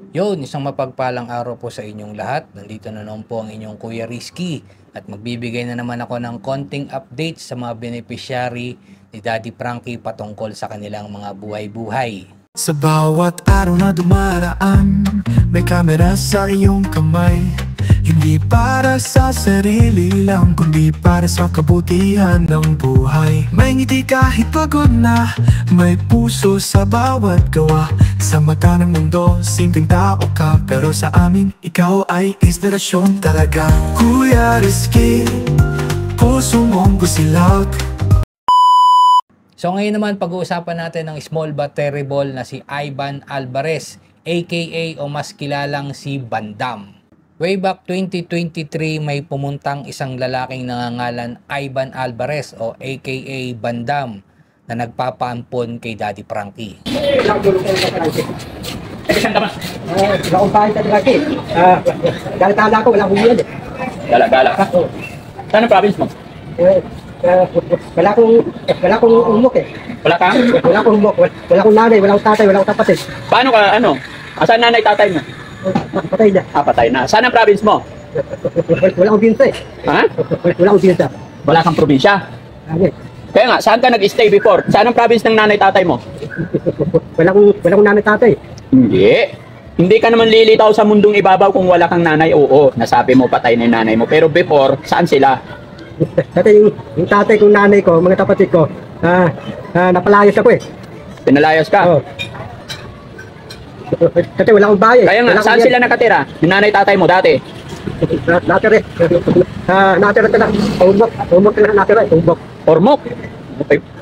Yon, isang mapagpalang araw po sa inyong lahat. Nandito na naman po ang inyong Kuya Rizky at magbibigay na naman ako ng konting update sa mga beneficiary ni Daddy Frankie patungkol sa kanilang mga buhay-buhay. Sa bawat araw na dumaraan, may kamera sa iyong kamay. Hindi para sa sarili lang, kundi para sa kabutihan ng buhay. May ngiti kahit pagod na, may puso sa bawat gawa. Sa mata ng mundo, simpleng tao ka, pero sa amin, ikaw ay inspirasyon talaga. Kuya Rizky, puso mong gusilak. So ngayon naman pag-uusapan natin ng small but terrible na si Ivan Alvarez, aka o mas kilalang si Bandam. Way back 2023 may pumuntang isang lalaking nangangalan Ivan Alvarez o aka Bandam na nagpapaampon kay Daddy Frankie. Naumpahin sa Draki. Gala-gala ko, wala akong yun. Gala-gala ka? Saan ang province mo? Wala akong umok eh. Wala ka? Wala akong umok. Wala akong nanay, wala akong tatay, wala akong kapatid. Paano ka, ano? Asan nanay tatay mo? Patay na. Ah, patay na. Saan ang province mo? Wala akong binsa eh. Ha? Wala akong binsa. Wala kang probinsya? Kaya nga, saan ka nag-stay before? Saan ang province ng nanay tatay mo? Wala akong nanay tatay. Hindi. Hindi ka naman lilitaw sa mundong ibabaw kung wala kang nanay. Oo, nasabi mo patay na yung nanay mo. Pero before, saan sila? Dati yung tatay kong nanay ko, mga kapatid ko, napalayas ako eh. Pinalayas ka? Oo. Kasi wala akong bahay. Kaya nga, saan sila nakatira? Yung nanay tatay mo dati? Natira. Natira na. Umok na natira. Umok. Ormoc?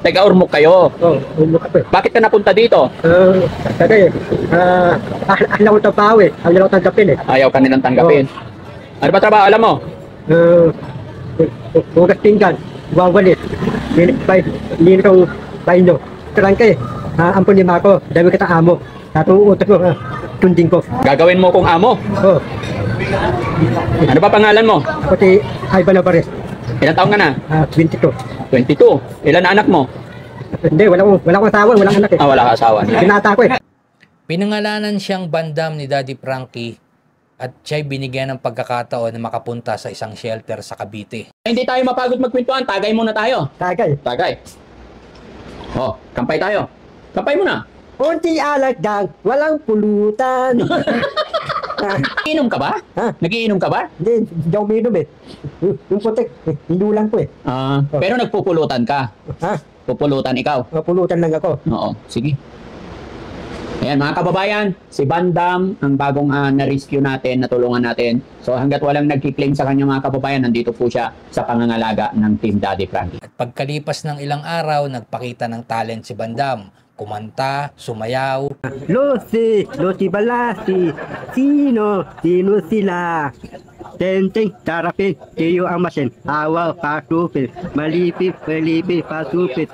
Tega Ormoc kayo. Oo, umok ako eh. Bakit ka napunta dito? Kasi, ayaw ko tapaw eh. Ayaw ko tanggapin eh. Ayaw ka nilang tanggapin. Ano ba trabaho alam mo? Hugas pinggan, wawalit. Hindi kong baino. Karang kayo, ampun lima ako. Dami kita amo. Tatong utak ko, tunding ko. Gagawin mo kung amo. Oo. Ano ba pangalan mo? Ako si Ivan Alvarez. Ilang taong ka na? 22. 22. Ilan na anak mo? Hindi, wala akong asawa, wala akong anak eh. Ah, wala ka asawa. Binata ko eh. Pinangalanan siyang Bandam ni Daddy Frankie at siya'y binigyan ng pagkakataon na makapunta sa isang shelter sa Cavite. Hindi tayo mapagod magkwentuhan. Tagay muna tayo. Tagay. Tagay. Oh, kampay tayo. Kampay muna. Unti alat dang, walang pulutan. Nagiinom ka ba? Ha? Nagiinom ka ba? Hindi ako minum eh. Yung putik, hinulan ko eh. Pero nagpupulutan ka. Ha? Pupulutan ikaw. Pulutan lang ako. Oo, sige. Ayan mga kababayan, si Bandam, ang bagong na-rescue natin, natulungan natin. So hanggat walang nagki-claim sa kanya mga kababayan, nandito po siya sa pangangalaga ng Team Daddy Frankie. At pagkalipas ng ilang araw, nagpakita ng talent si Bandam. Kumanta, sumayaw, Lucy Balasi, sino sila? Tenteng, tarapin, tiyo ang masin, awa, pasupil, malipit, pasupit.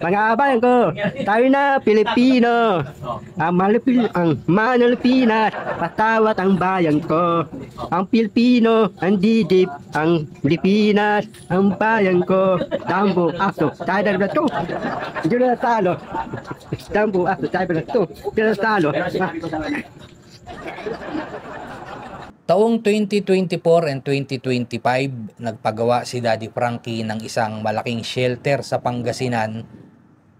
Mga abayan ko, tayo na Pilipino, ang Manalipinas, patawat ang bayan ko. Ang Pilipino, ang didip, ang Pilipinas, ang bayan ko. Dambo, aso, tayo na ito. Hindi na talo. Dambo, aso, tayo na ito. Hindi na talo. Taong 2024 and 2025, nagpagawa si Daddy Frankie ng isang malaking shelter sa Pangasinan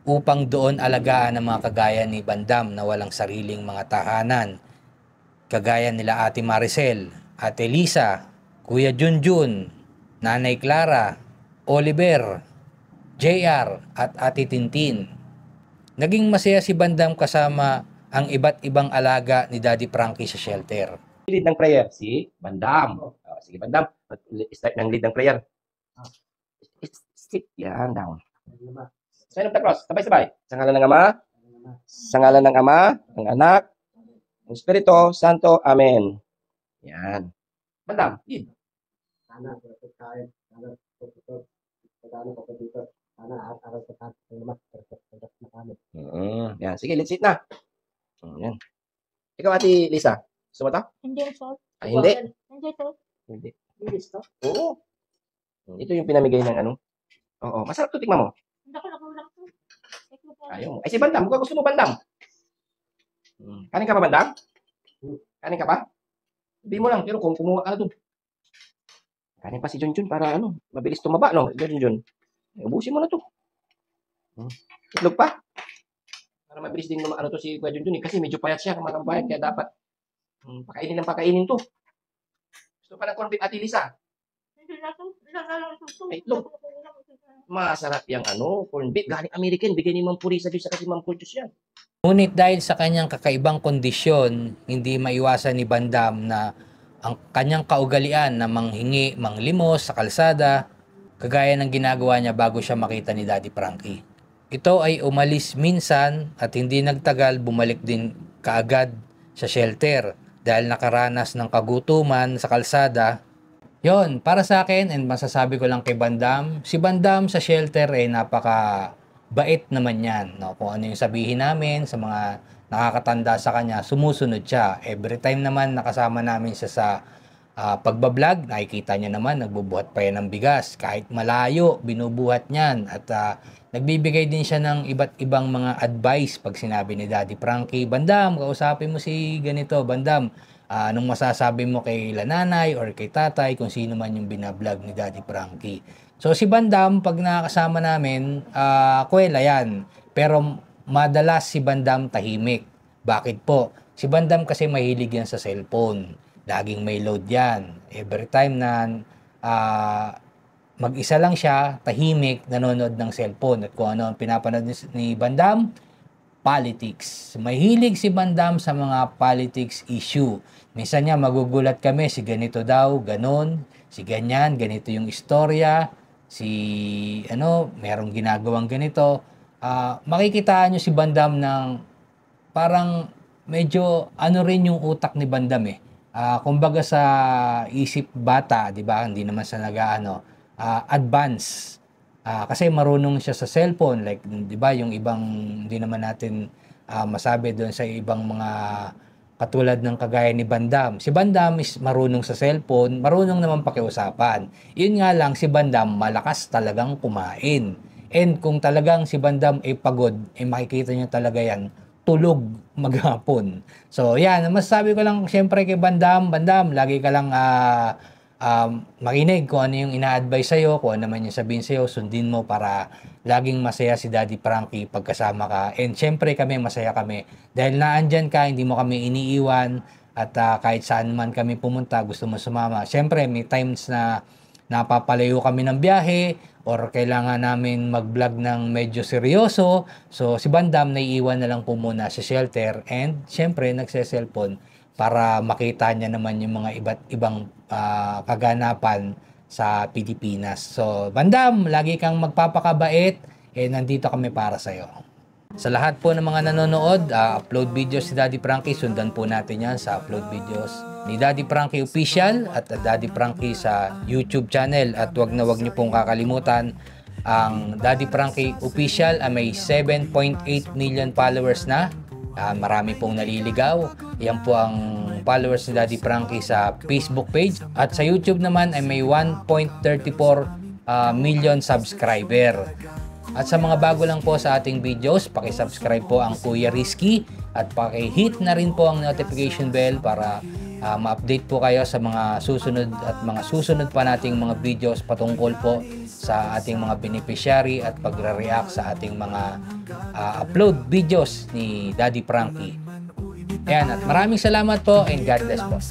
upang doon alagaan ang mga kagaya ni Bandam na walang sariling mga tahanan. Kagaya nila Ate Maricel, Ate Lisa, Kuya Junjun, Nanay Clara, Oliver, JR at Ate Tintin. Naging masaya si Bandam kasama ang iba't ibang alaga ni Daddy Frankie sa shelter. Lead ng prayer, si Bandam. Sige, Bandam. Start ng lead ng prayer. Sit yan down. Sign of the cross. Sabay-sabay. Sa ngalan ng Ama, sa ngalan ng Ama, ng Anak, ng Espiritu Santo. Amen. Yan. Bandam, lead. Yan. Sige, let's sit na. Yan. Ikaw, Ate Lisa. Gusto mo ito? Hindi, sir. Hindi. Hindi, sir. Hindi. Hindi, sir. Oo. Ito yung pinamigay ng ano. Oo. Masarap to, tikman mo. Hindi ako nakulang to. Ayaw mo. Ay, si Bandam. Gusto mo Bandam? Kanin ka pa, Bandam? Kanin ka pa? Sabi mo lang, pero kung kumuha ka na doon. Kanin pa si Junjun para mabilis tumaba, no? Junjun. Ubusin mo na to. Itlog pa? Para mabilis din to si Kuya Junjun, kasi medyo payat siya, kamatang kaya dapat pakainin ng pakainin to. Gusto pa ng corned beef, Ate Lisa? Itlog. Masarap yung corned beef. Galing American, bigay ni Ma'am Purisa Diyos sa kasi Ma'am Purisa yan. Ngunit dahil sa kanyang kakaibang kondisyon, hindi maiwasan ni Bandam na ang kanyang kaugalian na manghingi, manglimos sa kalsada, kagaya ng ginagawa niya bago siya makita ni Daddy Frankie. Ito ay umalis minsan at hindi nagtagal bumalik din kaagad sa shelter dahil nakaranas ng kagutuman sa kalsada. Yon, para sa akin, and masasabi ko lang kay Bandam, si Bandam sa shelter ay napaka-bait naman yan. No? Kung ano yung sabihin namin sa mga nakakatanda sa kanya, sumusunod siya. Every time naman nakasama namin siya sa pagbablog, nakikita niya naman, nagbubuhat pa yan ng bigas. Kahit malayo, binubuhat niyan. At nagbibigay din siya ng iba't ibang mga advice pag sinabi ni Daddy Frankie, Bandam, kausapin mo si ganito, Bandam. Anong masasabi mo kay nanay or kay tatay kung sino man yung binablog ni Daddy Frankie. So si Bandam, pag nakasama namin, kwela yan. Pero madalas si Bandam tahimik. Bakit po? Si Bandam kasi mahilig yan sa cellphone. Laging may load yan. Every time na mag-isa lang siya, tahimik, nanonood ng cellphone. At kung ano ang pinapanood ni Bandam, politics. Mahilig si Bandam sa mga politics issue. Minsan niya magugulat kami, si ganito daw, ganon, si ganyan, ganito yung istorya, si merong ginagawang ganito. Makikitaan nyo si Bandam ng parang medyo rin yung utak ni Bandam eh. Kumbaga sa isip bata, di ba? Hindi naman sa advance. Kasi marunong siya sa cellphone, like, di ba, yung ibang, hindi naman natin masabi doon sa ibang mga katulad ng kagaya ni Bandam. Si Bandam is marunong sa cellphone, marunong naman pakiusapan. Yun nga lang, si Bandam malakas talagang kumain. And kung talagang si Bandam ay pagod, makikita niyo talaga yan, tulog maghapon. So, yan, masasabi ko lang siyempre kay Bandam, lagi ka lang makinig kung ano yung ina-advise sa'yo, kung ano naman yung sabihin sa'yo, sundin mo para laging masaya si Daddy Frankie pagkasama ka. And syempre kami, masaya kami. Dahil naandyan ka, hindi mo kami iniiwan, at kahit saan man kami pumunta, gusto mo sumama. Syempre, may times na napapalayo kami ng biyahe, or kailangan namin mag-vlog ng medyo seryoso. So, si Bandam naiiwan na lang po muna sa shelter, and syempre, nagse-cellphone para makita niya naman yung mga iba't ibang kaganapan sa Pilipinas. So, Bandam, lagi kang magpapakabait, nandito kami para sa'yo. Sa lahat po ng mga nanonood, upload videos si Daddy Frankie, sundan po natin yan sa upload videos ni Daddy Frankie Official at Daddy Frankie sa YouTube channel. At wag niyo pong kakalimutan, ang Daddy Frankie Official ay may 7.8 million followers na. Marami pong naliligaw. Yan po ang followers ni Daddy Frankie sa Facebook page. At sa YouTube naman ay may 1.34 million subscriber. At sa mga bago lang po sa ating videos, paki-subscribe po ang Kuya Rizky at paki-hit na rin po ang notification bell para ma-update po kayo sa mga susunod pa nating mga videos patungkol po sa ating mga beneficiary at pagre-react sa ating mga upload videos ni Daddy Frankie. Ayan, at maraming salamat po and God bless po.